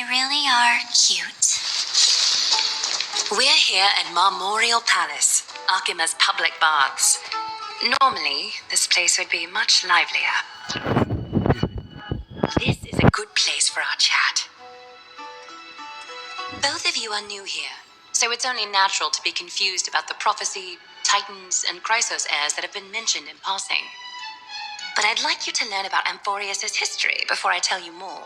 really are cute. We're here at Marmorial Palace, Akima's public baths. Normally, this place would be much livelier. This is a good place for our chat. Both of you are new here, so it's only natural to be confused about the prophecy, titans, and Chrysos heirs that have been mentioned in passing. But I'd like you to learn about Amphorius' history before I tell you more.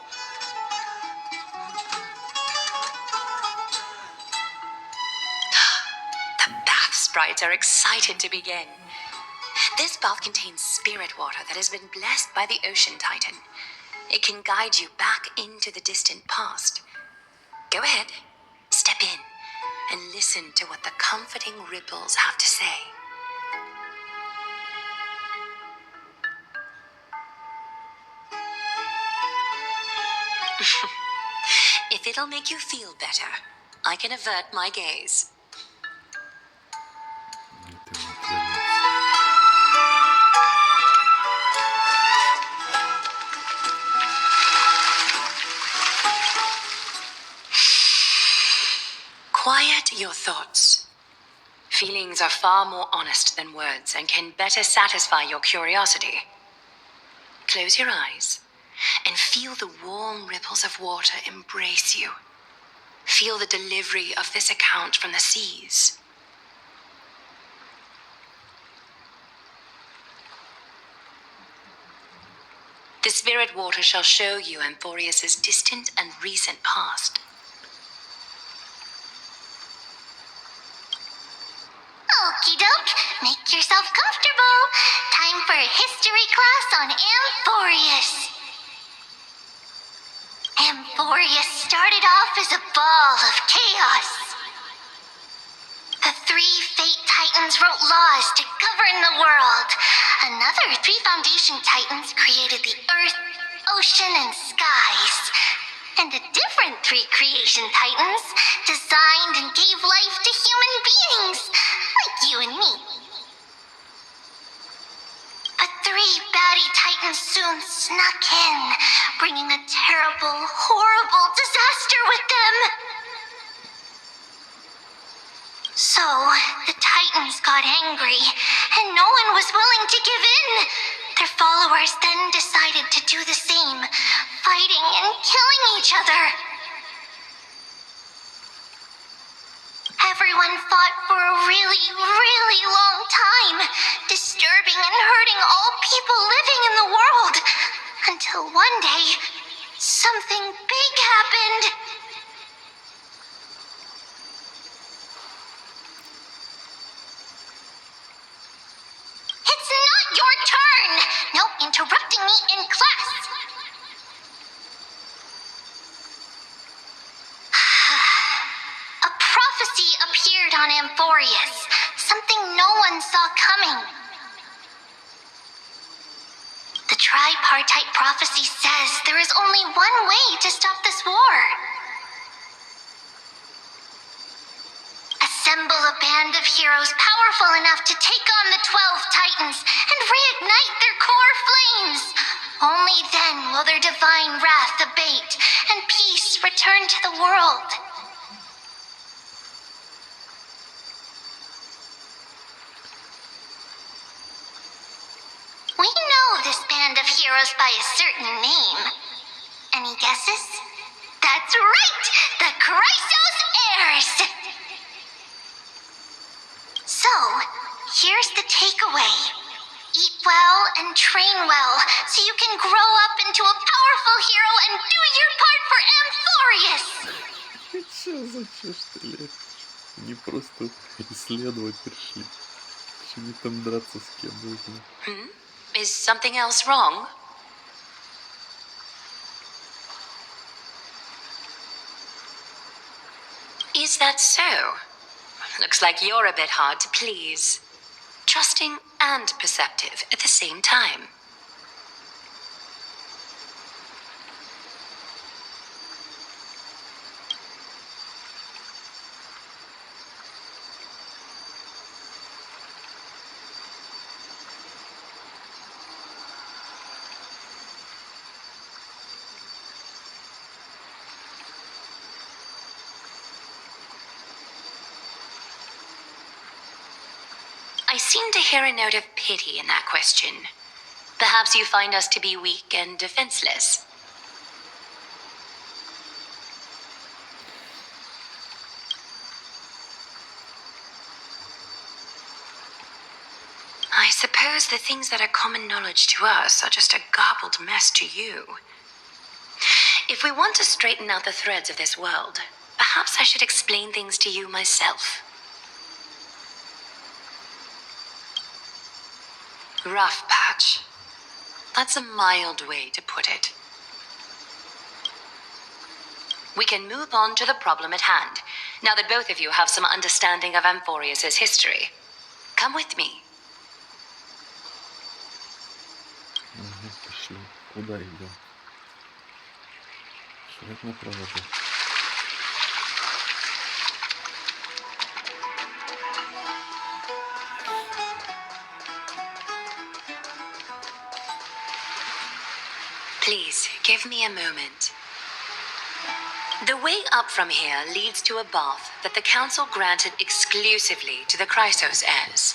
The bath sprites are excited to begin. This bath contains spirit water that has been blessed by the ocean titan. It can guide you back into the distant past. Go ahead, step in, and listen to what the comforting ripples have to say. If it'll make you feel better, I can avert my gaze. Quiet your thoughts. Feelings are far more honest than words and can better satisfy your curiosity. Close your eyes and feel the warm ripples of water embrace you. Feel the delivery of this account from the seas. The spirit water shall show you Amphorius' distant and recent past. Okie doke, make yourself comfortable. Time for a history class on Amphorius. Amphorius started off as a ball of chaos. The three fate titans wrote laws to govern the world. Another three foundation titans created the earth, ocean, and skies. And the different three creation titans designed and gave life to human beings, like you and me. But three baddie titans soon snuck in, bringing a terrible, horrible disaster with them. So, the titans got angry, and no one was willing to give in. Their followers then decided to do the same, fighting and killing each other. Everyone fought for a really, really long time, disturbing and hurting all people living in the world, until one day, something big happened. It's not your turn! No interrupting me in class! A prophecy appeared on Amphorius, something no one saw coming. The tripartite prophecy says there is only one way to stop this war. Assemble a band of heroes powerful enough to take on the 12 titans and reignite their core flames. Only then will their divine wrath abate and peace return to the world. We know this band of heroes by a certain name. Any guesses? That's right! The Chrysos heirs! So, here's the takeaway. Eat well and train well, so you can grow up into a powerful hero and do your part for Amphorius! Что за чушь ты лезешь? Не просто исследовать пришли. Еще не там драться с кем нужно. Is something else wrong? Is that so? Looks like you're a bit hard to please. Trusting and perceptive at the same time. seem to hear a note of pity in that question. Perhaps you find us to be weak and defenseless. I suppose the things that are common knowledge to us are just a garbled mess to you. If we want to straighten out the threads of this world, perhaps I should explain things to you myself. Rough patch. That's a mild way to put it. We can move on to the problem at hand, now that both of you have some understanding of Amphorius's history. Come with me. Пошли. Куда идем? Шаг на проводе. Please, give me a moment. The way up from here leads to a bath that the Council granted exclusively to the Chrysos heirs.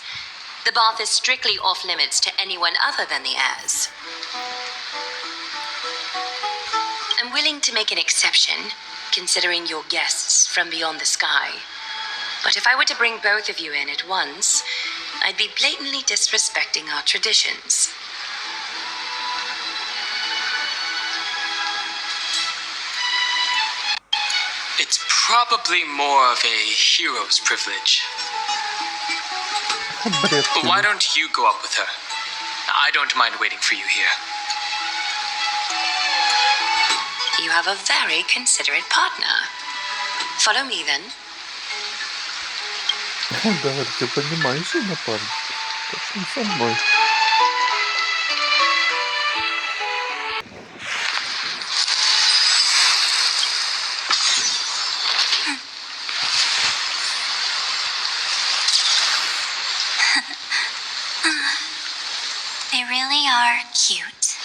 The bath is strictly off-limits to anyone other than the heirs. I'm willing to make an exception, considering you're guests from beyond the sky. But if I were to bring both of you in at once, I'd be blatantly disrespecting our traditions. It's probably more of a hero's privilege. Бред. But why don't you go up with her? I don't mind waiting for you here. You have a very considerate partner. Follow me then. Да, ты понимаешь, напарник? Пошли со мной. They really are cute.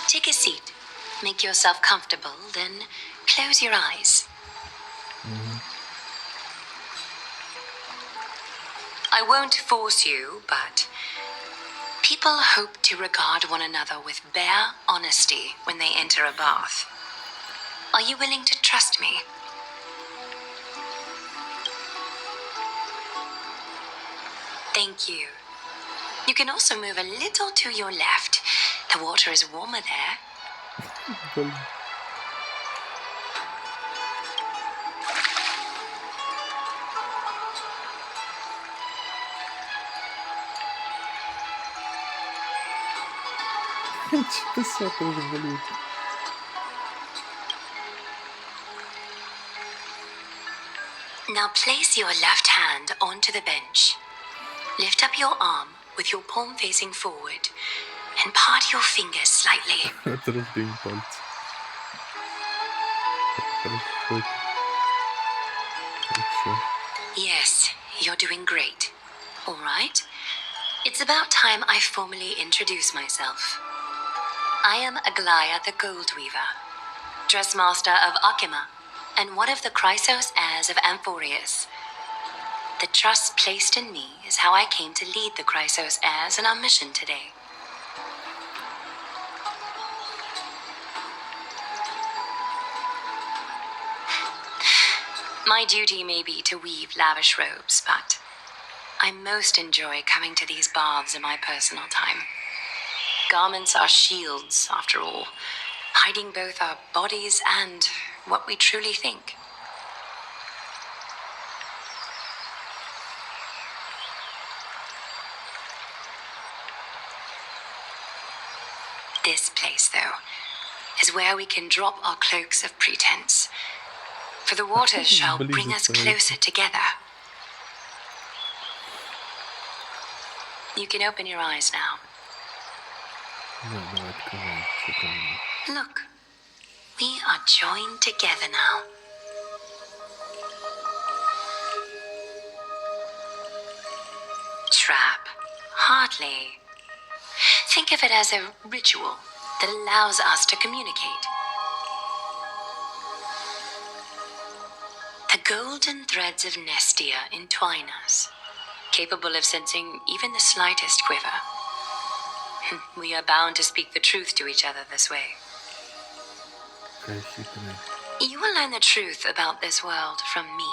Take a seat. Make yourself comfortable, then close your eyes. I won't force you, but people hope to regard one another with bare honesty when they enter a bath. Are you willing to trust me? Thank you. You can also move a little to your left. The water is warmer there. Блин. Что-то тоже болит. Now place your left hand onto the bench. Lift up your arm with your palm facing forward and part your fingers slightly. Раздвинь пальцы. Хорошо. Хорошо. Yes, you're doing great. All right. It's about time I formally introduce myself. I am Aglaya the Gold Weaver, dressmaster of Akima, and one of the Chrysos heirs of Amphorius. The trust placed in me is how I came to lead the Chrysos heirs in our mission today. My duty may be to weave lavish robes, but I most enjoy coming to these baths in my personal time. Garments are shields, after all, hiding both our bodies and what we truly think. This place, though, is where we can drop our cloaks of pretense, for the waters shall bring us closer together. You can open your eyes now. Да, давай открывай. Что там у нас? Look, we are joined together now. Trap. Partly. Think of it as a ritual that allows us to communicate. The golden threads of Nestia entwine us, capable of sensing even the slightest quiver. We are bound to speak the truth to each other this way. Какая хитрая. You will learn the truth about this world from me,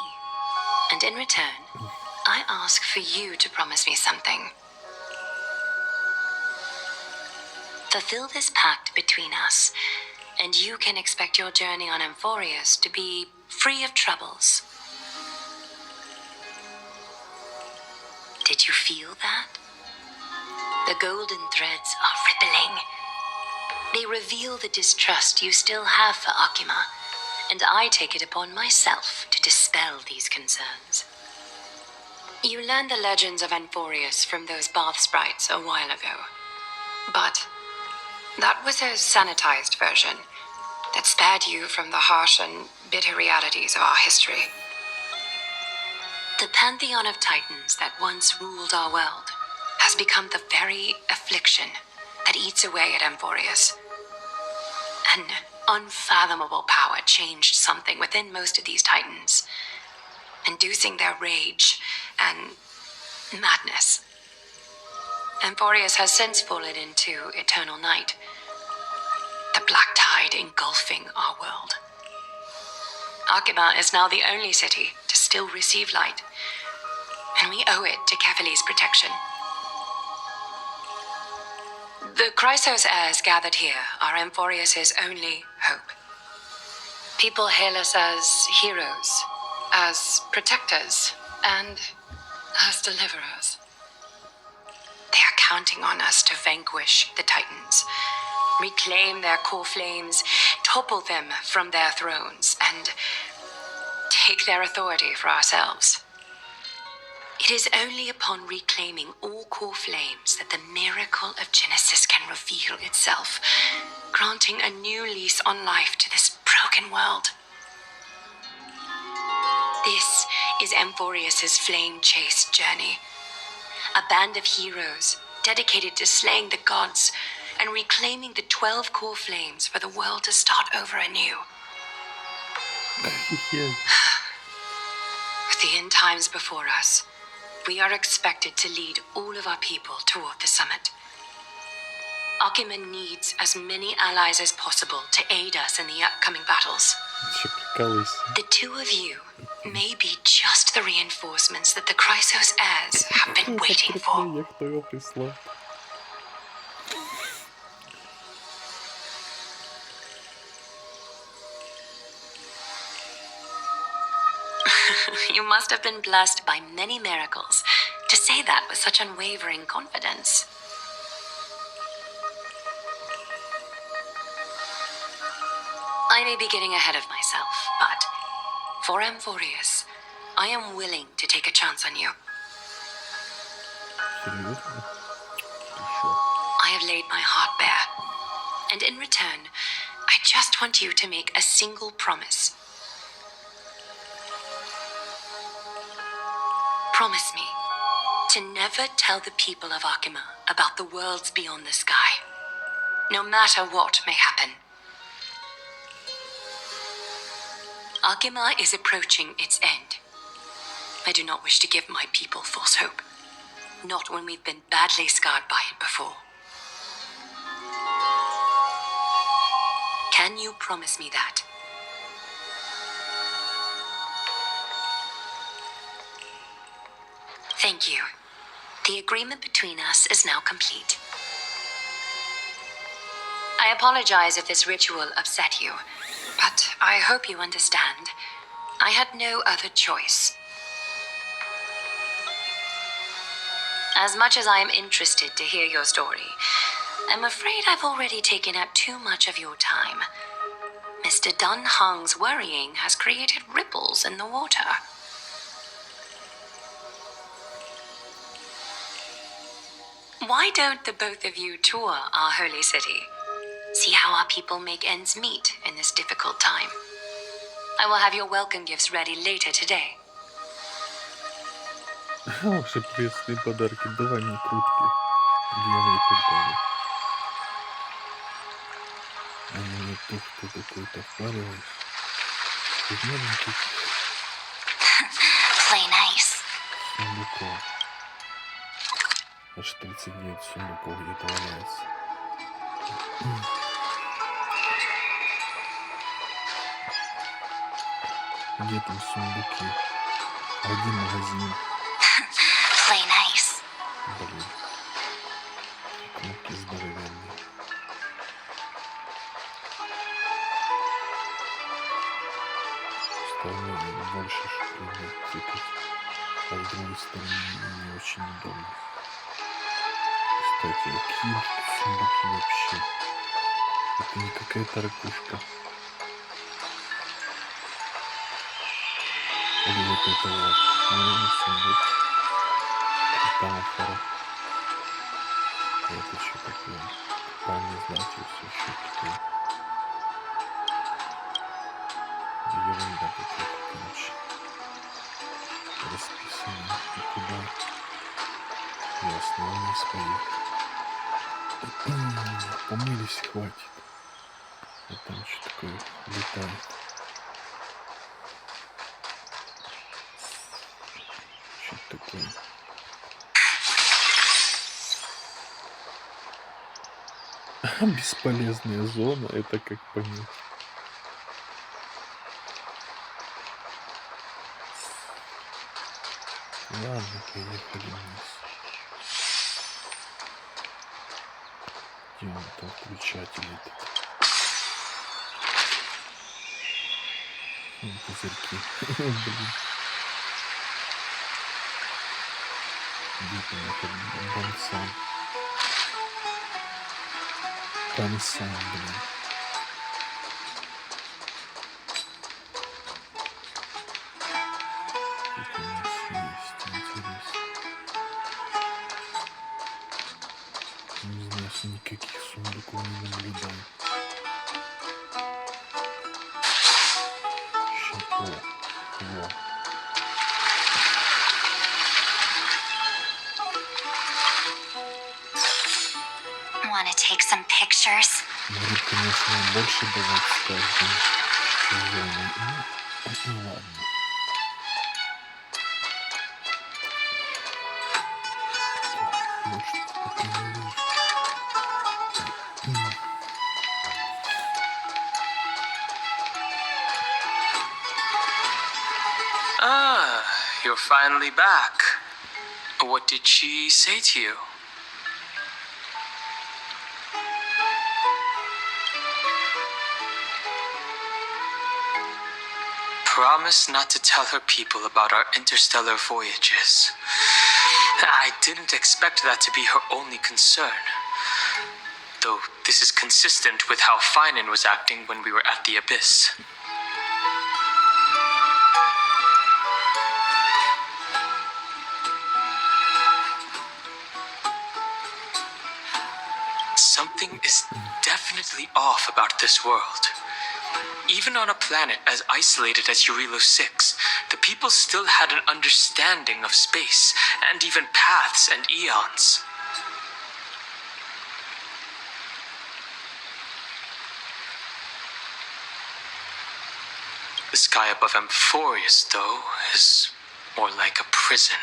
and in return, I ask for you to promise me something. Fulfill this pact between us, and you can expect your journey on Amphorius to be free of troubles. Did you feel that? The golden threads are rippling. They reveal the distrust you still have for Akima, and I take it upon myself to dispel these concerns. You learned the legends of Amphorius from those bath sprites a while ago, but that was a sanitized version that spared you from the harsh and bitter realities of our history. The pantheon of titans that once ruled our world has become the very affliction that eats away at Amphorius. An unfathomable power changed something within most of these titans, inducing their rage and madness. Amphorius has since fallen into eternal night, the black tide engulfing our world. Akima is now the only city to still receive light, and we owe it to Kefali's protection. The Chrysos heirs gathered here are Amphorius' only hope. People hail us as heroes, as protectors, and as deliverers. They are counting on us to vanquish the Titans, reclaim their core flames, topple them from their thrones, and take their authority for ourselves. It is only upon reclaiming all core flames that the miracle of Genesis can reveal itself, granting a new lease on life to this broken world. This is Amphorius' flame-chased journey. A band of heroes dedicated to slaying the gods and reclaiming the 12 core flames for the world to start over anew. With the end times before us, we are expected to lead all of our people toward the summit. Akima needs as many allies as possible to aid us in the upcoming battles. Че прикалывайся. The two of you may be just the reinforcements that the Chrysos heirs have been waiting for. Я кто его прислал? You must have been blessed by many miracles to say that with such unwavering confidence. I may be getting ahead of myself, but for Amphorius, I am willing to take a chance on you. Серьезно? Ты чё? I have laid my heart bare, and in return, I just want you to make a single promise. Promise me to never tell the people of Akima about the worlds beyond the sky, no matter what may happen. Akima is approaching its end. I do not wish to give my people false hope, not when we've been badly scarred by it before. Can you promise me that? Thank you. The agreement between us is now complete. I apologize if this ritual upset you, but I hope you understand. I had no other choice. As much as I am interested to hear your story, I'm afraid I've already taken up too much of your time. Mr. Dun Hong's worrying has created ripples in the water. Why don't the both of you tour our holy city? See how our people make ends meet in this difficult time. I will have your welcome gifts ready later today. Уже приветственные подарки, давай мне крутки. Делай и так далее. А мне туфту какую-то впариваешь. Из маленьких Play nice. сундуков. Аж 39 сундуков где-то валяется. Где там сундуки? А где магазин? Play nice. Блин. Кнопки здоровенные. Стороны больше шкры тыкать. А с другой стороны не очень удобно. Кстати, какие тут сундуки вообще? Это не какая-то ракушка. Или вот это вот. Наверное, сундук. Метафора. Это что такое? Правильно знать, все что такое. Ерунда какая-то, короче. Расписано. И куда? Ясно, вниз поехали. Помылись, хватит. А там что такое летает? Что такое? Бесполезная зона, это как понять? Ладно, поехали вниз. Где он там включатель этот? Пузырьки. Блин. Где там этот бонсан? Бонсан, блин. Тут у нас есть, интересно. Не знаю, что никаких сундуков не наблюдаю. Щепо. Во. Wanna take some pictures? Может, конечно, больше давать с каждой зоной. Ну ладно. Может, пока не вижу. Ah, you're finally back. What did she say to you? Promise not to tell her people about our interstellar voyages. I didn't expect that to be her only concern. Though this is consistent with how Finan was acting when we were at the Abyss. Something is definitely off about this world. Even on a planet as isolated as Eurilo 6, the people still had an understanding of space, and even paths and eons. The sky above Amphorius, though, is more like a prison.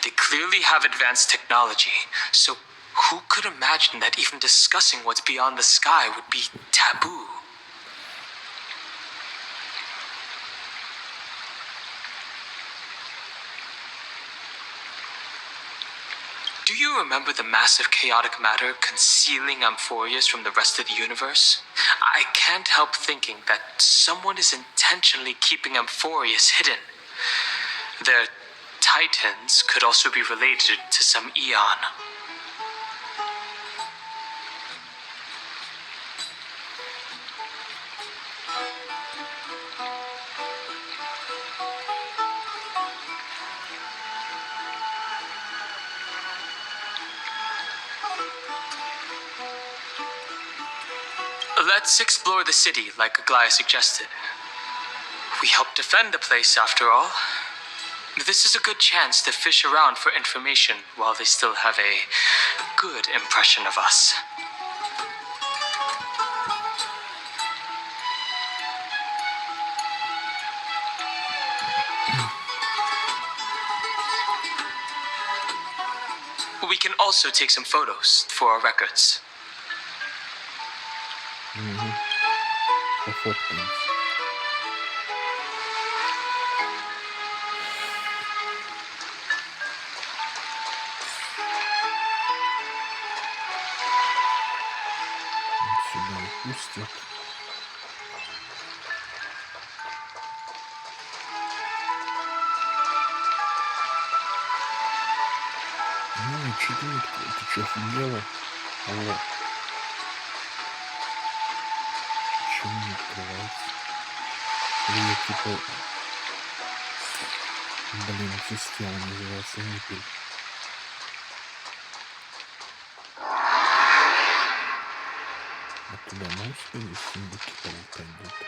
They clearly have advanced technology, so who could imagine that even discussing what's beyond the sky would be taboo? Do you remember the massive chaotic matter concealing Amphorius from the rest of the universe? I can't help thinking that someone is intentionally keeping Amphorius hidden. Their titans could also be related to some eon. Let's explore the city like Aglaya suggested. We helped defend the place after all. This is a good chance to fish around for information while they still have a good impression of us. We can also take some photos for our records. Пофоткаемся. Вот сюда упустят. Ну, что не открыто? Ты что, офигела? Алло. Почему не открывается? Или я типа... Блин, система называется ниппель. А туда можешь сходить? Сундуки полутать где-то.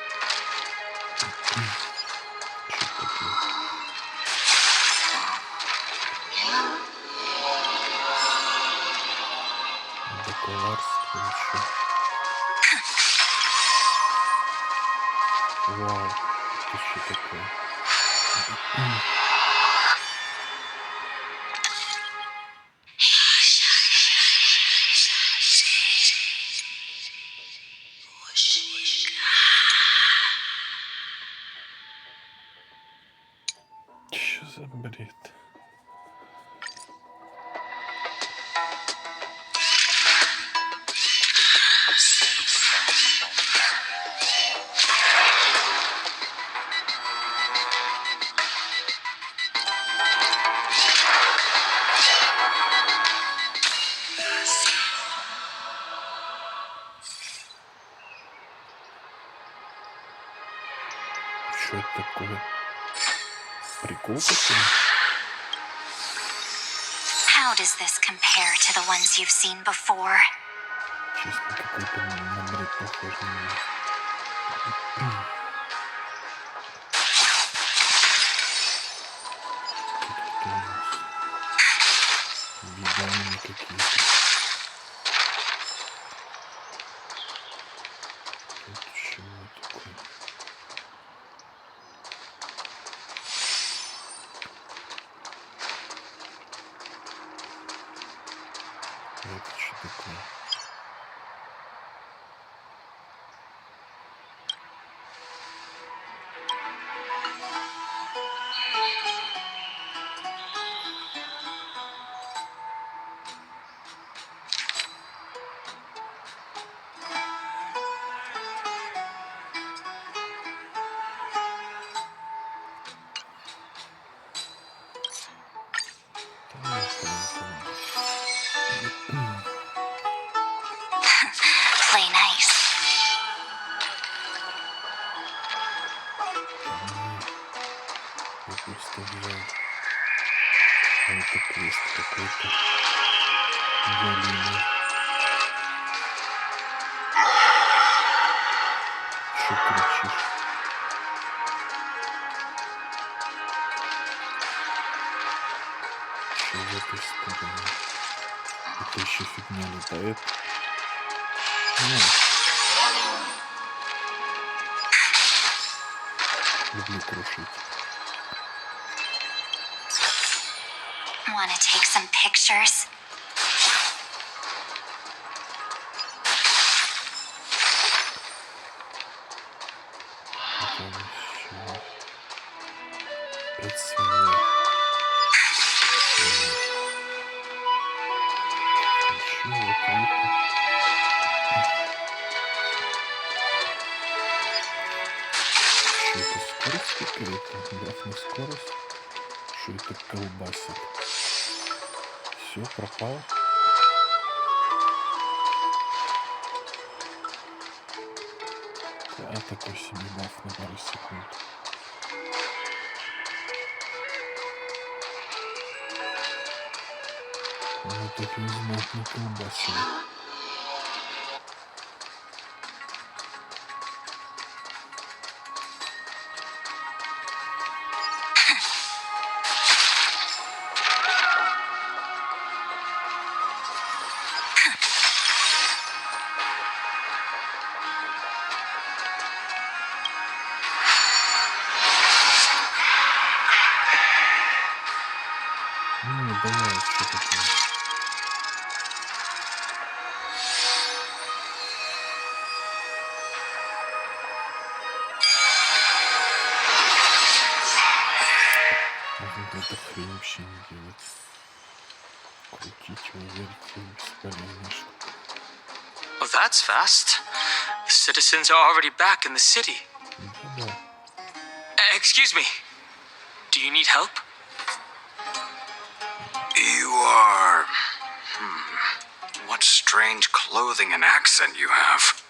Что такое? Бакалаврство еще. Вау, это что такое? Что за бред? Что это такое? Прикол такой? How does this compare to the ones you've seen before? Честно, какой-то на бред похож на меня. Тут кто у нас? Видания какие-то. Тут чего такое? Это что такое? Да нахрен там. Play nice. Я просто взял. А это квест какой-то. Галина. Что кричишь? Что в этой стороне? Это еще фигня летает. Люблю крушить. Wanna take some pictures? Это еще 5 свиней. Еще закрыто. Что это скорость какая-то? Граф на скорость. Что это колбасит? Все, пропал. Да, такой себе баф на пару секунд. Вот так не знать, не колбасили. давай, что такое? Можно какую-то хрень вообще не делать. Крутить его, вертеть, бесполезно что. Well, that's fast. The citizens are already back in the city. Да. Excuse me. Do you need help? You are... What strange clothing and accent you have.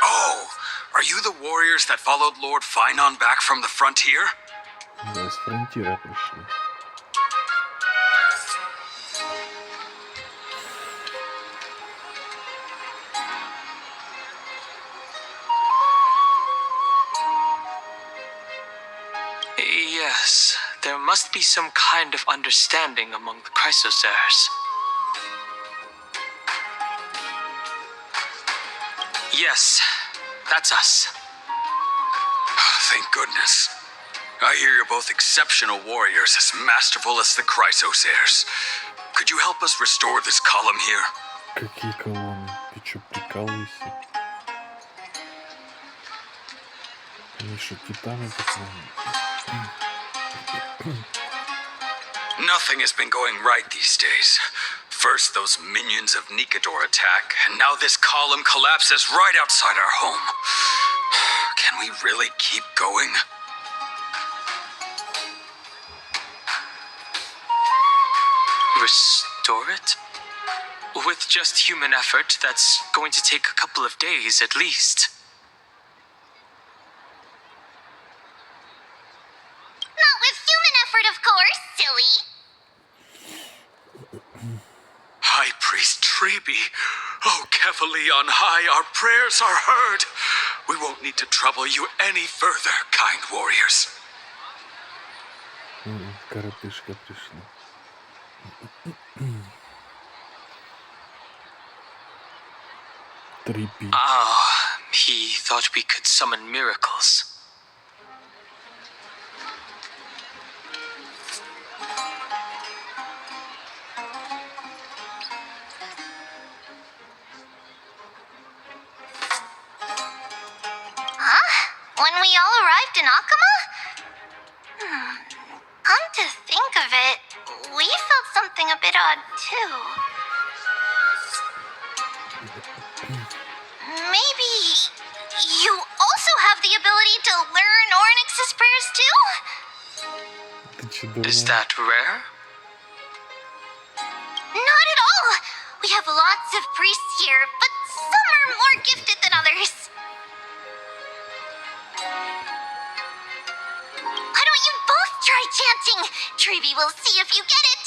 Oh, are you the warriors that followed Lord Finon back from the frontier? Да, с фронтира пришли. Yes, there must be some kind of understanding among the Chrysosaurs. Yes, that's us. Thank goodness. I hear you're both exceptional warriors, as masterful as the Chrysosaurs. Could you help us restore this column here? Какие колонны? Ты чё, прикалываешься? Они что, титаны такие? Nothing has been going right these days. First, those minions of Nikador attack, and now this column collapses right outside our home. Can we really keep going? Restore it? With just human effort, that's going to take a couple of days at least. Not with human effort, of course, silly. High Priest Treby, oh Kevali on high, our prayers are heard. We won't need to trouble you any further, kind warriors. Коротышка пришла. Трипи. Ah, he thought we could summon miracles. When we all arrived in Akama? Come to think of it, we felt something a bit odd too. Maybe you also have the ability to learn Ornyx's prayers too? Ты чё, Is дурная? that rare? Not at all. We have lots of priests here, but some are more gifted than others. Why don't you both try chanting? Treby will see if you get it.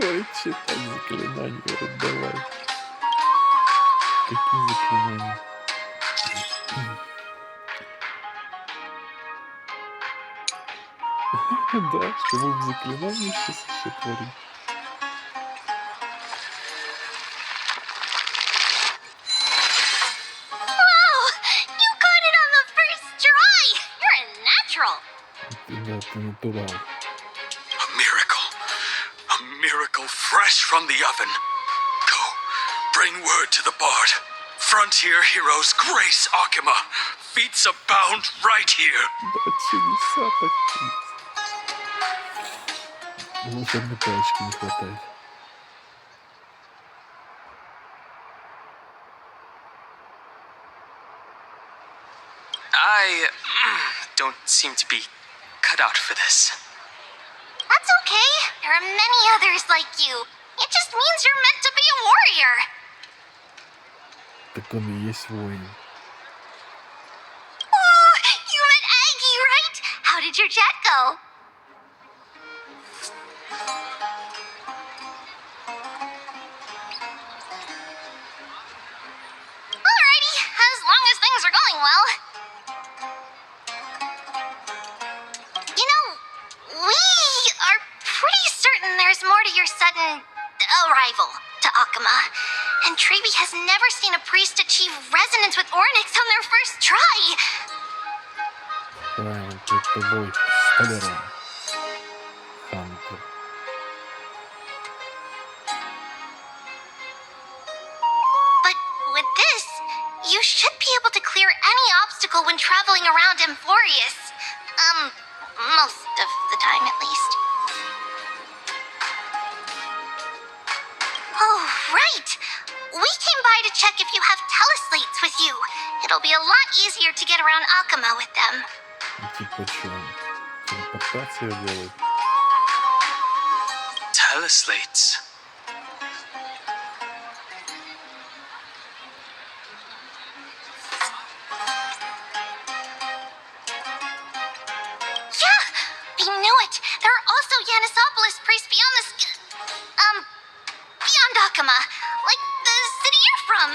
Ой, читай заклинания, вот давай. Какие заклинания? Да, ты будем заклинания сейчас еще творить. Wow, you got it on the first try. You're a natural. Да, ты натурал. A miracle fresh from the oven. Go, bring word to the bard. Frontier heroes grace Akima. Feats abound right here. Да, чудеса такие. Волшебной палочки не хватает. I don't seem to be cut out for this. That's okay. There are many others like you. It just means you're meant to be a warrior. Так он и есть воин. Oh, you met Aggie, right? How did your chat go? Alrighty, as long as things are going well. You know, we are pretty certain there's more to your sudden arrival to Akama. And Treby has never seen a priest achieve resonance with Ornyx on their first try. Правильно, перед тобой столяром. Хантер. But with this, you should be able to clear any obstacle when traveling around Amphorius. Most of the time at least. Oh, right! We came by to check if you have teleslates with you. It'll be a lot easier to get around Akama with them. Типа что? Телепортация делает? Teleslates. Yeah! I knew it! There are also Yanisopolis priests beyond beyond Akama. Like the city you're from.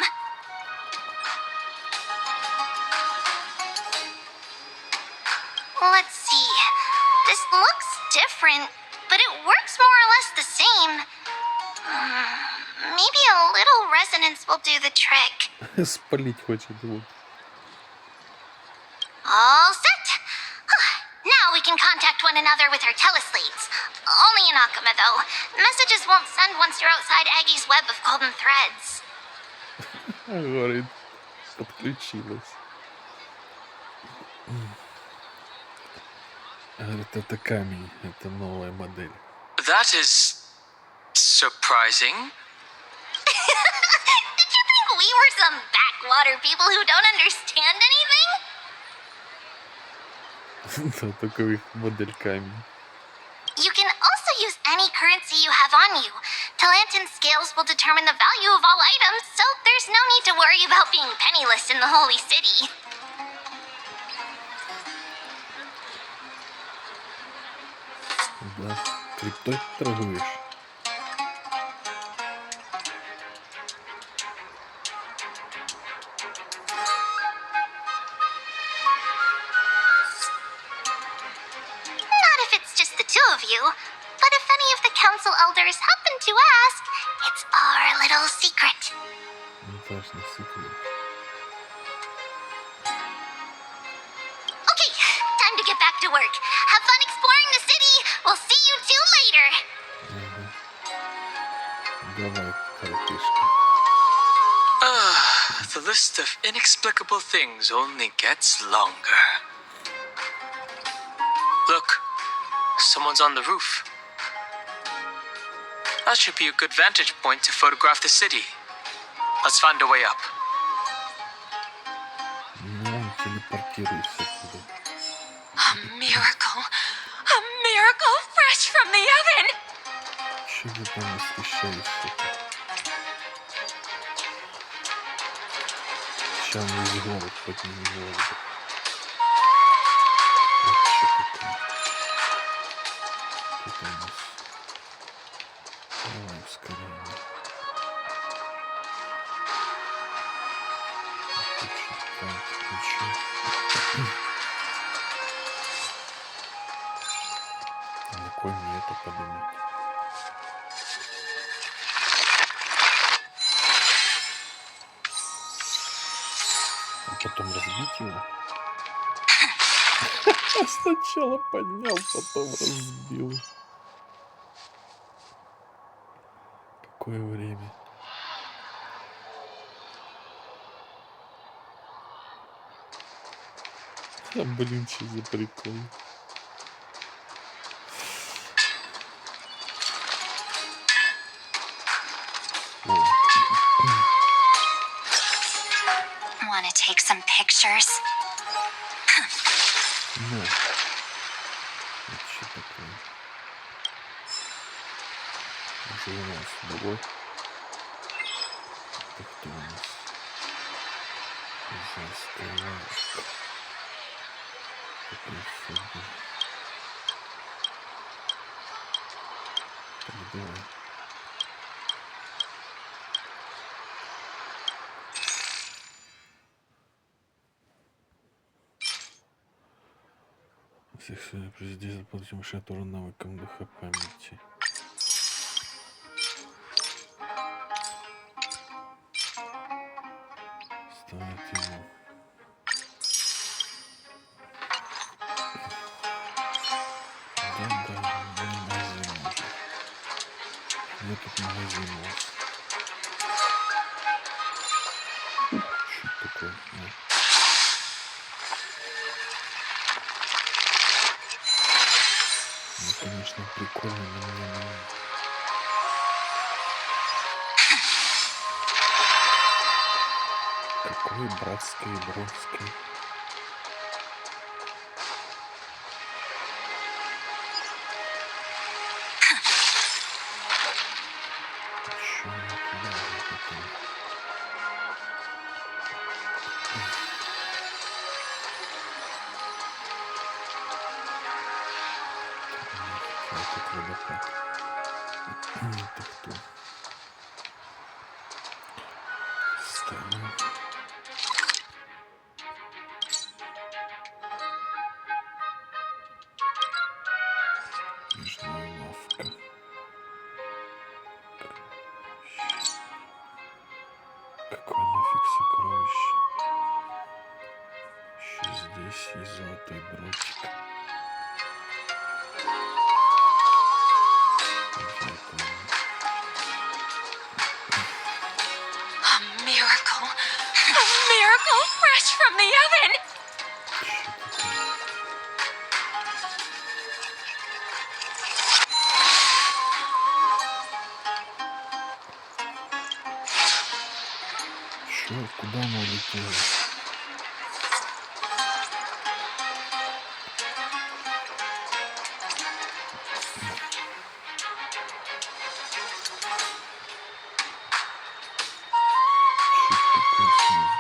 Let's see. This looks different, but it works more or less the same. Maybe a little resonance will do the trick. Спалить хочет его. All set. Now we can contact one another with our teleslates. Only in Akama, though. Messages won't send once you're outside Aggie's web of golden threads. Говорит, подключилась. Говорит, это камень, это новая модель. That is surprising. Did you think we were some backwater people who don't understand anything? Да, только их модель камень. You can also use any currency you have on you. Talantan scales will determine the value of all items, so there's no need to worry about being penniless in the Holy City. Да, криптой торгуешь. Not if it's just the two of you, but if any of the council elders happen to ask, it's our little secret. Не важно, секрет. Okay, time to get back to work. Have fun exploring the city. We'll see you two later. Давай, коротышка. The list of inexplicable things only gets longer. Look, someone's on the roof. That should be a good vantage point to photograph the city. Let's find a way up. Ну, телепортируйся туда. A miracle! A miracle fresh from the oven! Че ты там восхищаешься-то? Сейчас он весь голод поднимет голову. Вот что такое. Тут у нас. Давай ускоряем. Тут что-то включу. На кой мне это подумать? А потом разбить его? Сначала поднял, потом разбил. Какое время? А, блин, что за прикол? Want to take some pictures? Ну, это что такое? Уже у нас другой. Это кто у нас? Заставляет. Так, давай. Всех сегодня президент заплатим шатору навыкам духа памяти. Ставить ему. Где тут магазин у вас? Что такое? Ну, конечно, прикольно, но мне не... Какой братский и бровский? Чё я туда потом? Этот водопад. Это кто? Ставим. Нижняя лавка. Какое нафиг сокровище? Еще здесь есть золотой дротик. A miracle. A miracle fresh from the oven. Чё? Куда она улетела? Чё такое снизу?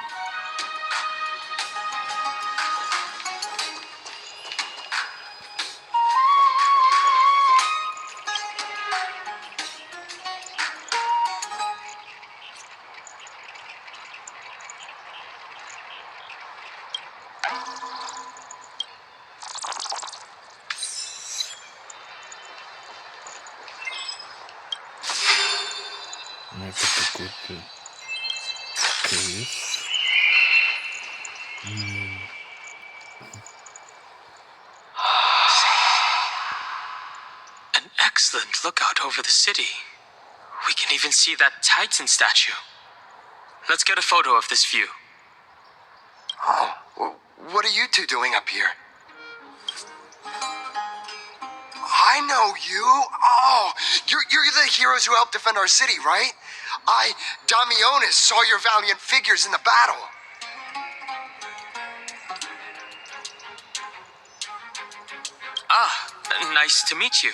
Ну, это какой-то квест. An excellent lookout over the city. We can even see that Titan statue. Let's get a photo of this view. Oh, what are you two doing up here? I know you. Oh, you're the heroes who helped defend our city, right? Damionis, saw your valiant figures in the battle. Ah, nice to meet you.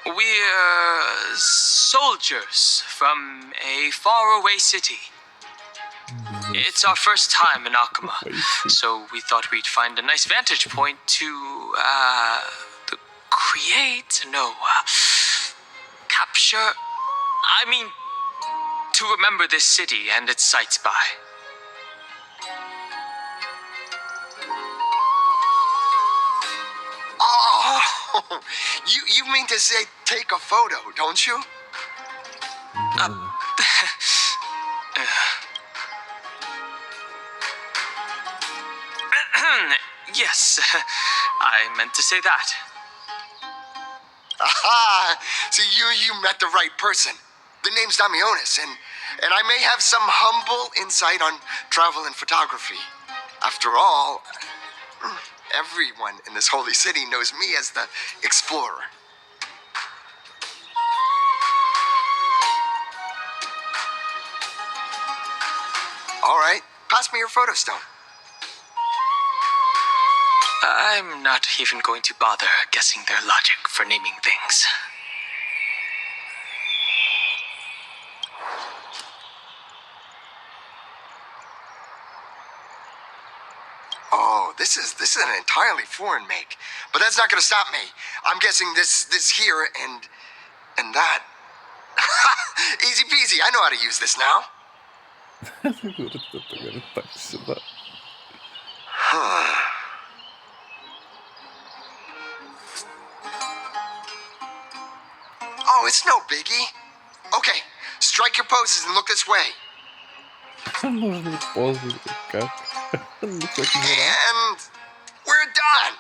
We're soldiers from a faraway city. It's our first time in Akuma, so we thought we'd find a nice vantage point to, capture, to remember this city and its sights by. Oh, you mean to say take a photo, don't you? Yes, I meant to say that. Aha! So you met the right person. The name's Damionis, and I may have some humble insight on travel and photography. After all, everyone in this holy city knows me as the explorer. All right, pass me your photo stone. I'm not even going to bother guessing their logic for naming things. Oh, this is an entirely foreign make, but that's not going to stop me. I'm guessing this here and that. Easy peasy. I know how to use this now. Oh, it's no biggie. Okay, strike your poses and look this way. Нужно позы, как? Ну, хоть не рак. And we're done.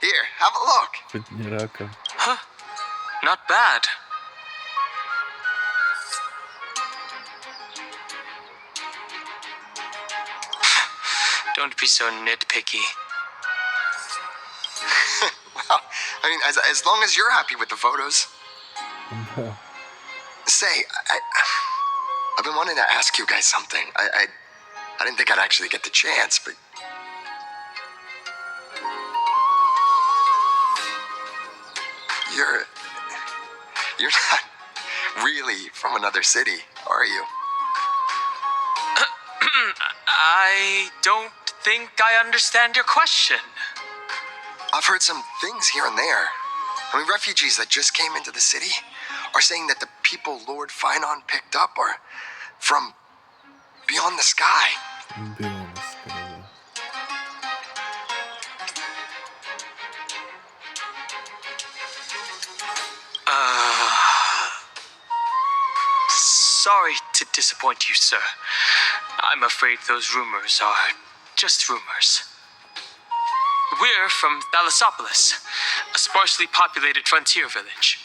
Here, have a look. Хоть не раком. Huh? Not bad. Don't be so nitpicky. Well, I mean, as long as you're happy with the photos. Да. Say, I've been wanting to ask you guys something. I didn't think I'd actually get the chance, but you're not really from another city, are you? I don't think I understand your question. I've heard some things here and there. I mean, refugees that just came into the city are saying that the people Lord Finon picked up are from beyond the sky. Бионы скорее. Sorry to disappoint you, sir. I'm afraid those rumors are just rumors. We're from Thalassopolis, a sparsely populated frontier village.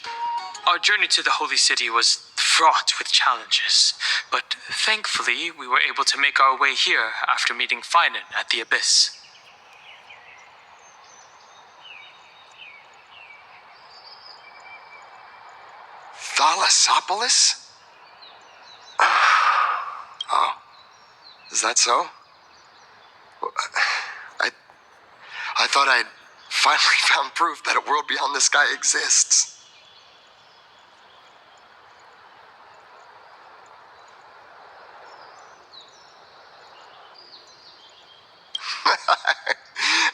Our journey to the Holy City was fraught with challenges, but thankfully we were able to make our way here after meeting Finon at the Abyss. Thalassopolis? Oh, is that so? I thought I'd finally found proof that a world beyond the sky exists.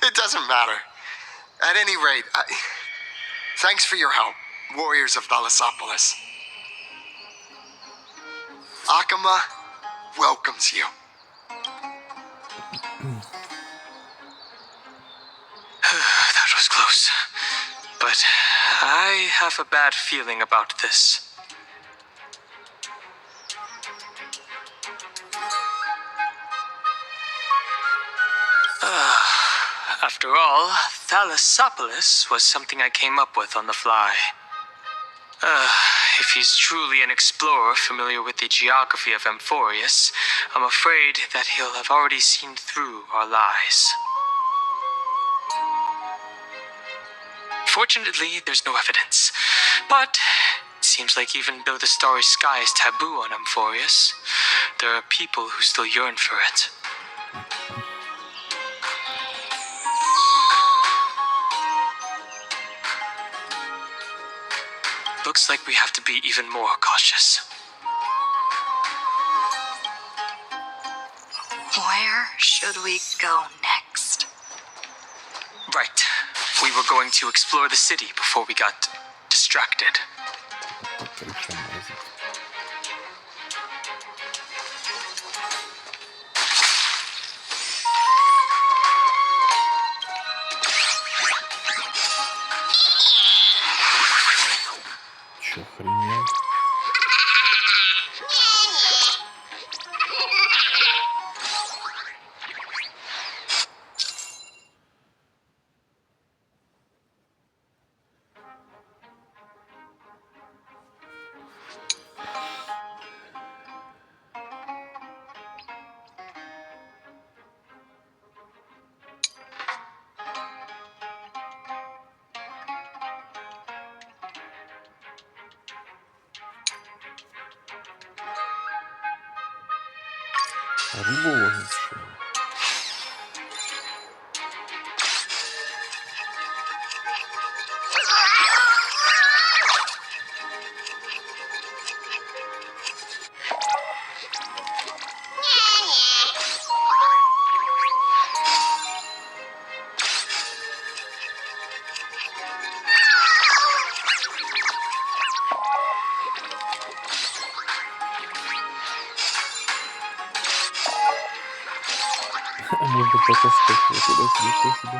It doesn't matter. At any rate, thanks for your help, warriors of Thalassopolis. Akama welcomes you. That was close. But I have a bad feeling about this. After all, Thalassopolis was something I came up with on the fly. If he's truly an explorer familiar with the geography of Amphorius, I'm afraid that he'll have already seen through our lies. Fortunately, there's no evidence. But it seems like even though the starry sky is taboo on Amphorius, there are people who still yearn for it. Looks like we have to be even more cautious. Where should we go next? Right. We were going to explore the city before we got distracted. Пока еще мазать. Чё, охренел? А рыбу ловит, что ли? Можно потаскать его туда-сюда.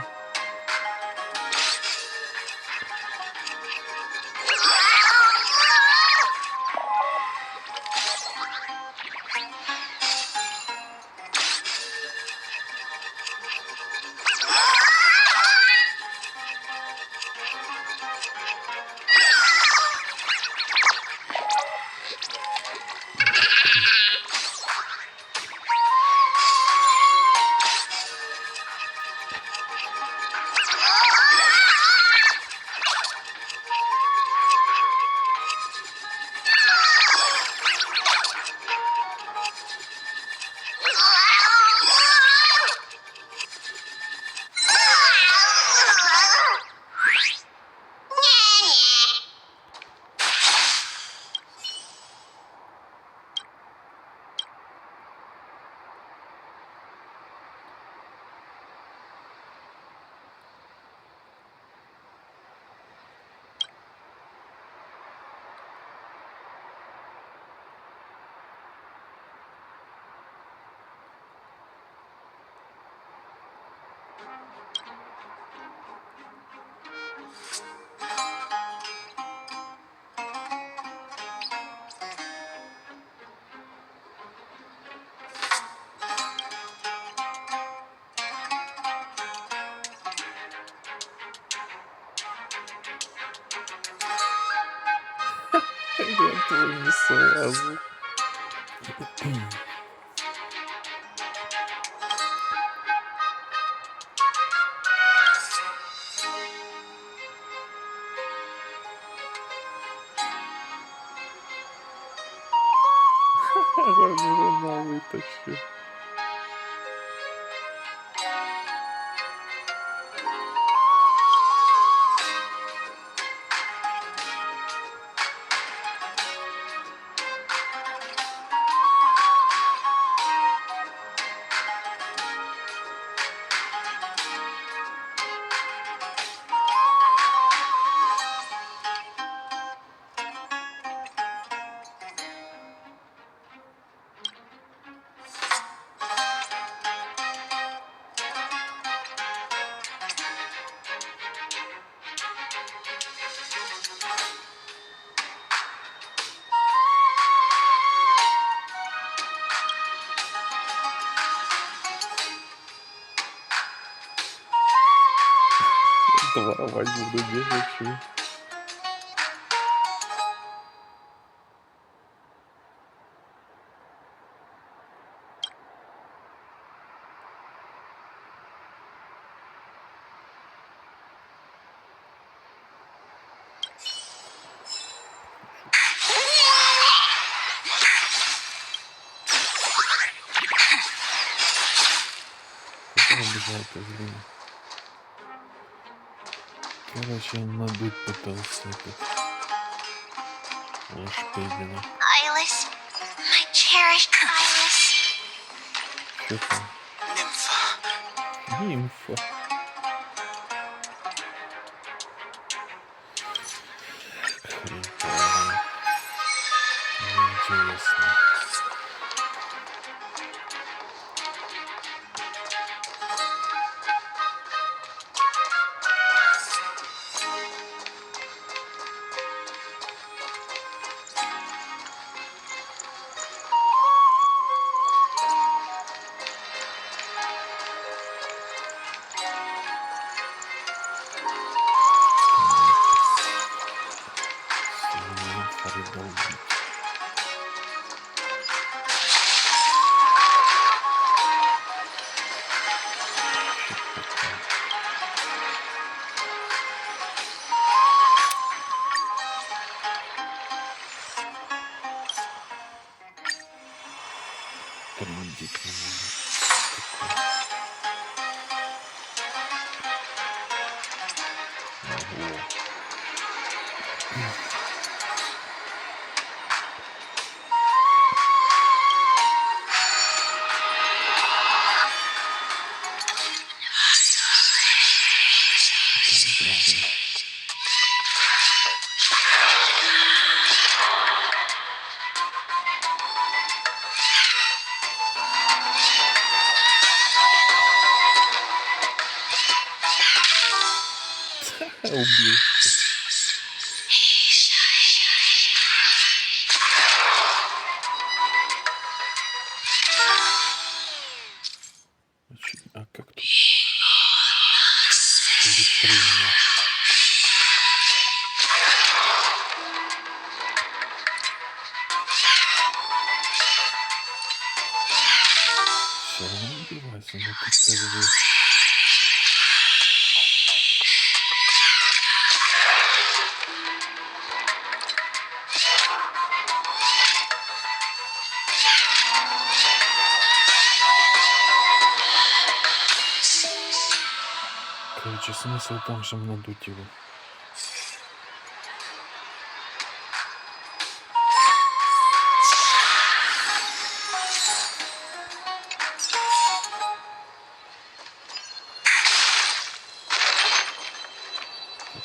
Я твой не слазу. Жена вытащил. Воровать буду бежавшие. Куда убежал-то, блин? Короче, он надуть пытался этот Лошпегина. Eyeless, my cherished Eyeless. Что там? Нимфа. Хрень полная. Неинтересно. Кредит не надо. Ого. Убил. А как тут? Перепрыгнул. Все равно убивайся, но ты первый. Короче, смысл в том, чтобы надуть его.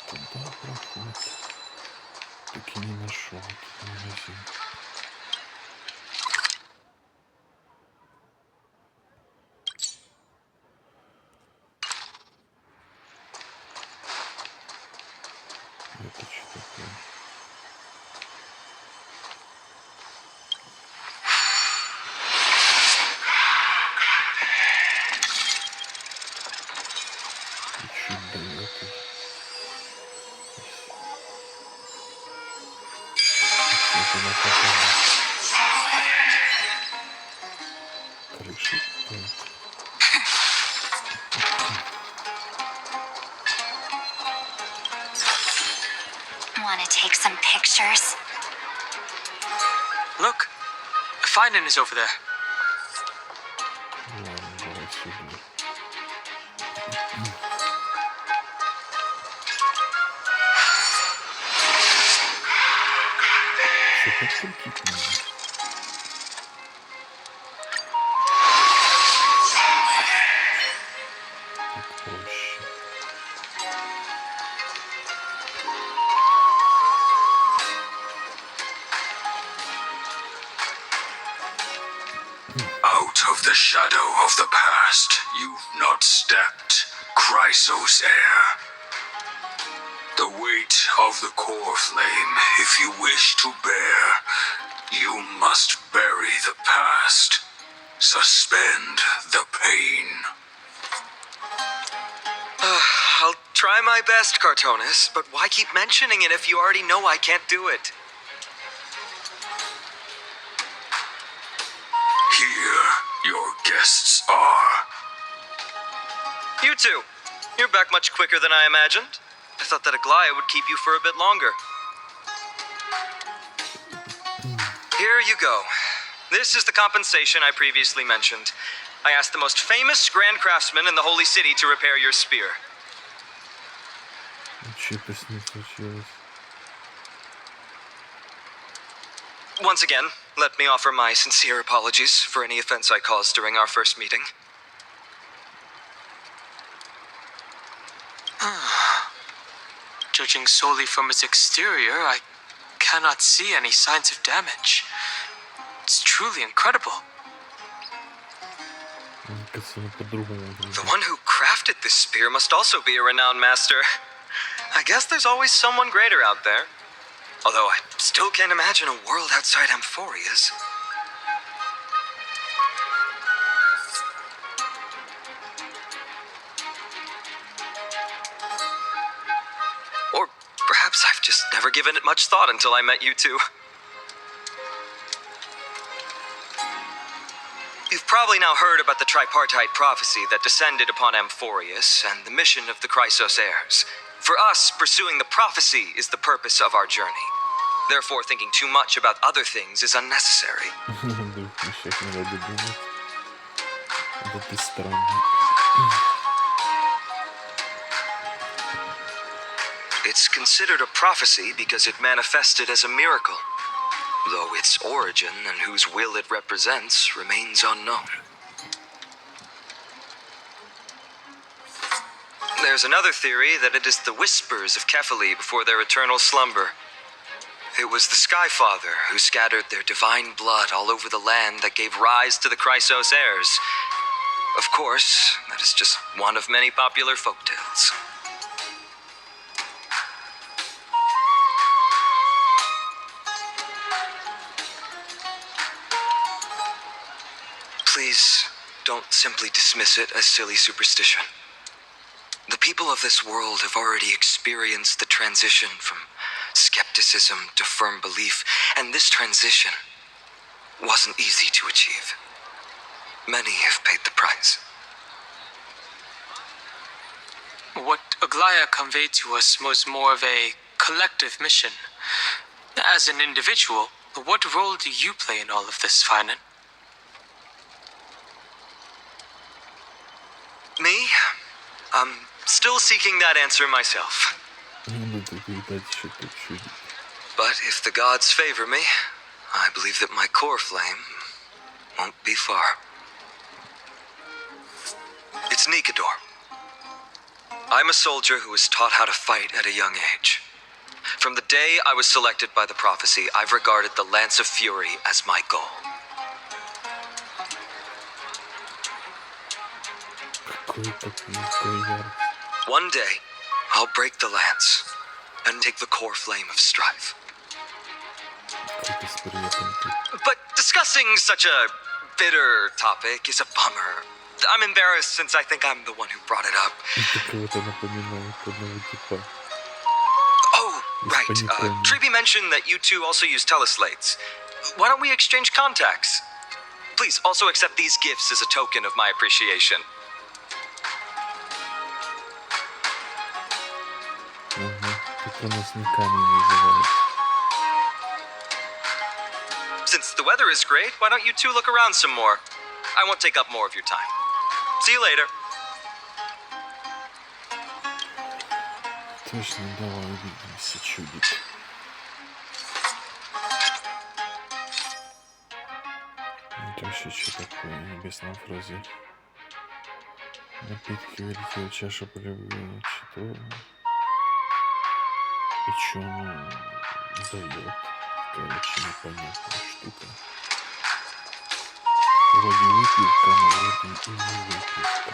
Куда проход? Так и не нашел этот магазин. на потом. Крыши. Want to take some pictures? Look, Finan is over there. Ладно, давай сюда. Что так крутить надо? Так проще. Out of the shadow of the past, you've not stepped, Chrysos heir. The weight of the core flame, if you wish to bear, you must bury the past. Suspend the pain. I'll try my best, Cartonis, but why keep mentioning it if you already know I can't do it? Here, your guests are. You two. You're back much quicker than I imagined. I thought that Aglaya would keep you for a bit longer. Here you go. This is the compensation I previously mentioned. I asked the most famous grand craftsman in the Holy City to repair your spear. Что-то с ним случилось. Once again, let me offer my sincere apologies for any offense I caused during our first meeting. Judging solely from its exterior, I cannot see any signs of damage. It's truly incredible. Мне кажется, он по-другому The выглядит. one who crafted this spear must also be a renowned master. I guess there's always someone greater out there. Although I still can't imagine a world outside Amphoria's. Or perhaps I've just never given it much thought until I met you two. You've probably now heard about the tripartite prophecy that descended upon Amphorius and the mission of the Chrysos heirs. For us, pursuing the prophecy is the purpose of our journey. Therefore, thinking too much about other things is unnecessary. Надо сейчас не надо думать. Да ты странный. It's considered a prophecy because it manifested as a miracle, though its origin and whose will it represents remains unknown. There's another theory that it is the whispers of Kephali before their eternal slumber. It was the Skyfather who scattered their divine blood all over the land that gave rise to the Chrysos heirs. Of course, that is just one of many popular folktales. Please, don't simply dismiss it as silly superstition. The people of this world have already experienced the transition from skepticism to firm belief, and this transition wasn't easy to achieve. Many have paid the price. What Aglaya conveyed to us was more of a collective mission. As an individual, what role do you play in all of this, Finan? Me? I'm still seeking that answer myself. Надо передать что-то чуть. But if the gods favor me, I believe that my core flame won't be far. It's Nikador. I'm a soldier who was taught how to fight at a young age. From the day I was selected by the prophecy, I've regarded the Lance of Fury as my goal. One day, I'll break the lance and take the core flame of strife. But discussing such a bitter topic is a bummer. I'm embarrassed since I think I'm the one who brought it up. Кого-то напоминает одного типа. Oh, Без Right. паникания. Treby mentioned that you two also use teleslates. Why don't we exchange contacts? Please also accept these gifts as a token of my appreciation. Ага, патроносниками называется. Since the weather is great, why don't you two look around some more? I won't take up more of your time. See you later. Точно, давай увидимся, чудик. Это вообще что такое? Небесная фраза. Напитки вылетела чаша полюбила. Что? И что она дает? Короче, непонятная штука. Вроде выпивка, но вроде и не выпивка.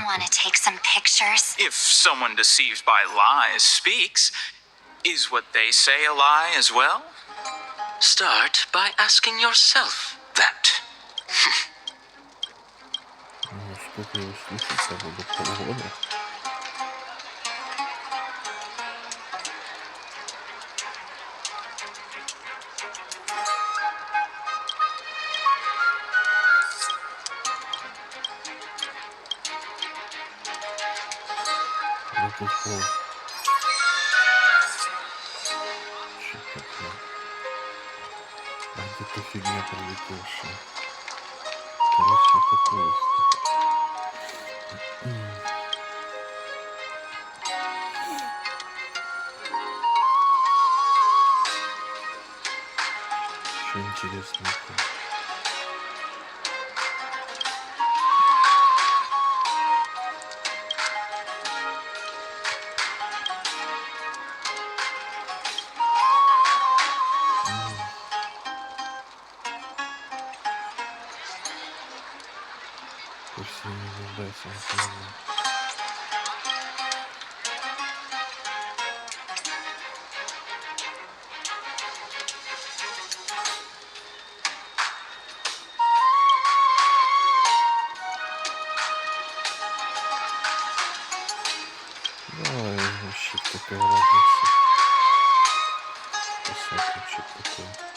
Want to take some pictures? If someone deceived by lies speaks, is what they say a lie as well? Start by asking yourself that. Ну, сколько его слушать-то буду? Полгода? Выпускал. Что такое? А где-то фигня пролетевшая. Короче, такое. Что интересного-то? Пусть я не нуждается в этом. Давай, вообще какая разница. Посмотрим, что такое.